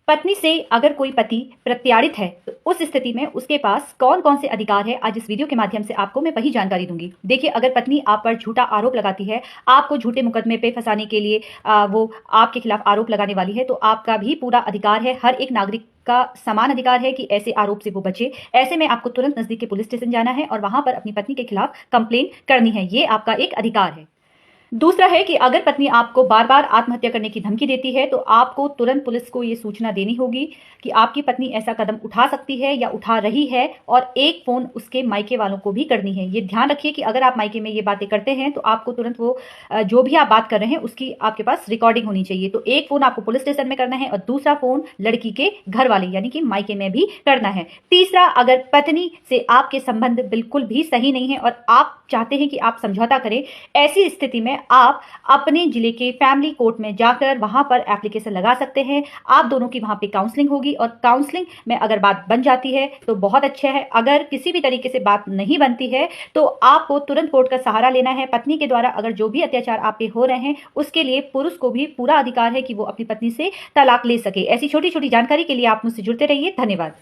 पत्नी से अगर कोई पति प्रताड़ित है तो उस स्थिति में उसके पास कौन कौन से अधिकार है, आज इस वीडियो के माध्यम से आपको मैं वही जानकारी दूंगी। देखिए, अगर पत्नी आप पर झूठा आरोप लगाती है, आपको झूठे मुकदमे पे फंसाने के लिए वो आपके खिलाफ आरोप लगाने वाली है, तो आपका भी पूरा अधिकार है, हर एक नागरिक का समान अधिकार है कि ऐसे आरोप से वो बचे। ऐसे में आपको तुरंत नजदीक के पुलिस स्टेशन जाना है और वहां पर अपनी पत्नी के खिलाफ कंप्लेन करनी है। ये आपका एक अधिकार है। दूसरा है कि अगर पत्नी आपको बार बार आत्महत्या करने की धमकी देती है तो आपको तुरंत पुलिस को ये सूचना देनी होगी कि आपकी पत्नी ऐसा कदम उठा सकती है या उठा रही है, और एक फोन उसके मायके वालों को भी करनी है। ये ध्यान रखिए कि अगर आप मायके में ये बातें करते हैं तो आपको तुरंत वो जो भी आप बात कर रहे हैं उसकी आपके पास रिकॉर्डिंग होनी चाहिए। तो एक फोन आपको पुलिस स्टेशन में करना है और दूसरा फोन लड़की के घर वाले यानी कि मायके में भी करना है। तीसरा, अगर पत्नी से आपके संबंध बिल्कुल भी सही नहीं है और आप चाहते हैं कि आप समझौता करें, ऐसी स्थिति में आप अपने जिले के फैमिली कोर्ट में जाकर वहां पर एप्लीकेशन लगा सकते हैं। आप दोनों की वहां पे काउंसलिंग होगी और काउंसलिंग में अगर बात बन जाती है तो बहुत अच्छा है। अगर किसी भी तरीके से बात नहीं बनती है तो आपको तुरंत कोर्ट का सहारा लेना है। पत्नी के द्वारा अगर जो भी अत्याचार आप पे हो रहे हैं उसके लिए पुरुष को भी पूरा अधिकार है कि वो अपनी पत्नी से तलाक ले सके। ऐसी छोटी छोटी जानकारी के लिए आप मुझसे जुड़ते रहिए। धन्यवाद।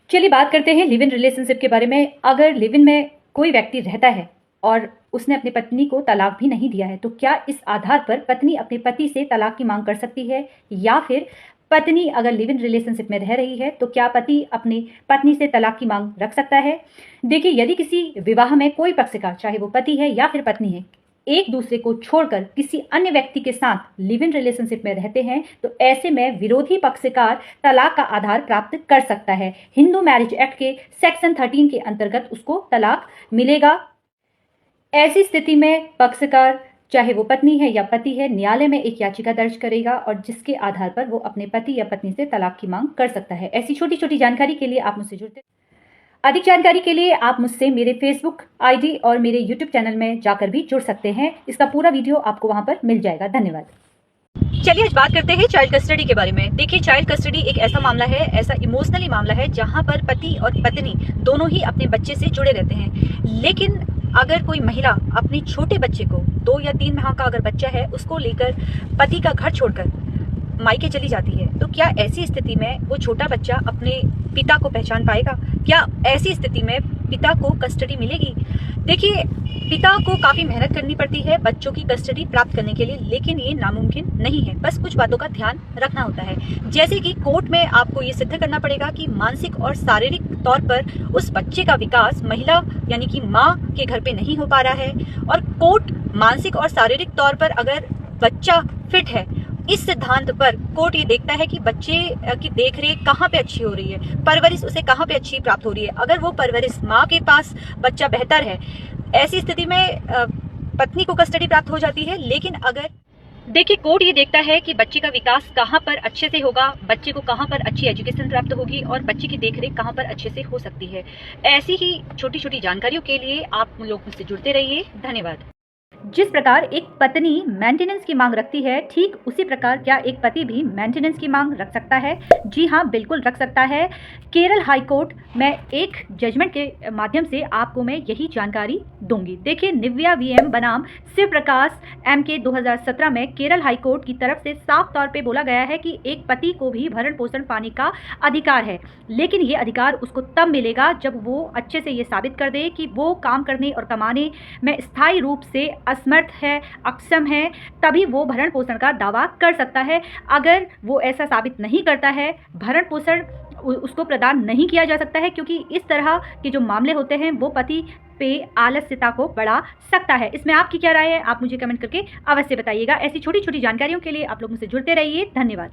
चलिए बात करते हैं लिव इन रिलेशनशिप के बारे में। अगर लिव इन में कोई व्यक्ति रहता है और उसने अपनी पत्नी को तलाक भी नहीं दिया है तो क्या इस आधार पर पत्नी अपने पति से तलाक की मांग कर सकती है? या फिर पत्नी अगर लिव इन रिलेशनशिप में रह रही है तो क्या पति अपनी पत्नी से तलाक की मांग रख सकता है? देखिए, यदि किसी विवाह में कोई पक्षकार, चाहे वो पति है या फिर पत्नी है, एक दूसरे को छोड़कर किसी अन्य व्यक्ति के साथ लिव इन रिलेशनशिप में रहते हैं तो ऐसे में विरोधी पक्षकार तलाक का आधार प्राप्त कर सकता है। हिंदू मैरिज एक्ट के सेक्शन 13 के अंतर्गत उसको तलाक मिलेगा। ऐसी स्थिति में पक्षकार, चाहे वो पत्नी है या पति है, न्यायालय में एक याचिका दर्ज करेगा और जिसके आधार पर वो अपने पति या पत्नी से तलाक की मांग कर सकता है। ऐसी छोटी छोटी जानकारी के लिए आप मुझसे जुड़ते। अधिक जानकारी के लिए आप मुझसे मेरे फेसबुक आईडी और मेरे यूट्यूब चैनल में जाकर भी जुड़ सकते हैं। इसका पूरा वीडियो आपको वहां पर मिल जाएगा। धन्यवाद। चलिए आज बात करते हैं चाइल्ड कस्टडी के बारे में। देखिए, चाइल्ड कस्टडी एक ऐसा मामला है, ऐसा इमोशनली मामला है जहां पर पति और पत्नी दोनों ही अपने बच्चे से जुड़े रहते हैं। लेकिन अगर कोई महिला अपने छोटे बच्चे को, 2 या 3 माह का अगर बच्चा है, उसको लेकर पति का घर छोड़कर मायके चली जाती है तो क्या ऐसी स्थिति में वो छोटा बच्चा अपने पिता को पहचान पाएगा? क्या ऐसी स्थिति में पिता को कस्टडी मिलेगी? देखिए, पिता को काफी मेहनत करनी पड़ती है बच्चों की कस्टडी प्राप्त करने के लिए, लेकिन ये नामुमकिन नहीं है। बस कुछ बातों का ध्यान रखना होता है, जैसे कि कोर्ट में आपको ये सिद्ध करना पड़ेगा कि मानसिक और शारीरिक तौर पर उस बच्चे का विकास महिला यानी कि माँ के घर पे नहीं हो पा रहा है, और कोर्ट मानसिक और शारीरिक तौर पर अगर बच्चा फिट है, इस सिद्धांत पर कोर्ट ये देखता है कि बच्चे की देखरेख कहाँ पे अच्छी हो रही है, परवरिश उसे कहाँ पे अच्छी प्राप्त हो रही है। अगर वो परवरिश माँ के पास बच्चा बेहतर है, ऐसी स्थिति में पत्नी को कस्टडी प्राप्त हो जाती है। लेकिन अगर देखिए, कोर्ट ये देखता है कि बच्चे का विकास कहाँ पर अच्छे से होगा, बच्चे को कहाँ पर अच्छी एजुकेशन प्राप्त होगी और बच्चे की देखरेख कहाँ पर अच्छे से हो सकती है। ऐसी ही छोटी छोटी जानकारियों के लिए आप लोग मुझसे जुड़ते रहिए। धन्यवाद। जिस प्रकार एक पत्नी मेंटेनेंस की मांग रखती है, ठीक उसी प्रकार क्या एक पति भी मेंटेनेंस की मांग रख सकता है? जी हाँ, बिल्कुल रख सकता है। केरल हाई कोर्ट में एक जजमेंट के माध्यम से आपको मैं यही जानकारी दूंगी। देखिए, निव्या वीएम बनाम शिव प्रकाश एमके 2017 में केरल हाई कोर्ट की तरफ से साफ तौर पे बोला गया है कि एक पति को भी भरण पोषण पाने का अधिकार है, लेकिन ये अधिकार उसको तब मिलेगा जब वो अच्छे से ये साबित कर दे कि वो काम करने और कमाने में स्थायी रूप से असमर्थ है, अक्षम है, तभी वो भरण पोषण का दावा कर सकता है। अगर वो ऐसा साबित नहीं करता है, भरण पोषण उसको प्रदान नहीं किया जा सकता है, क्योंकि इस तरह के जो मामले होते हैं वो पति पे आलस्यता को बढ़ा सकता है। इसमें आपकी क्या राय है? आप मुझे कमेंट करके अवश्य बताइएगा। ऐसी छोटी छोटी जानकारियों के लिए आप लोग मुझसे जुड़ते रहिए। धन्यवाद।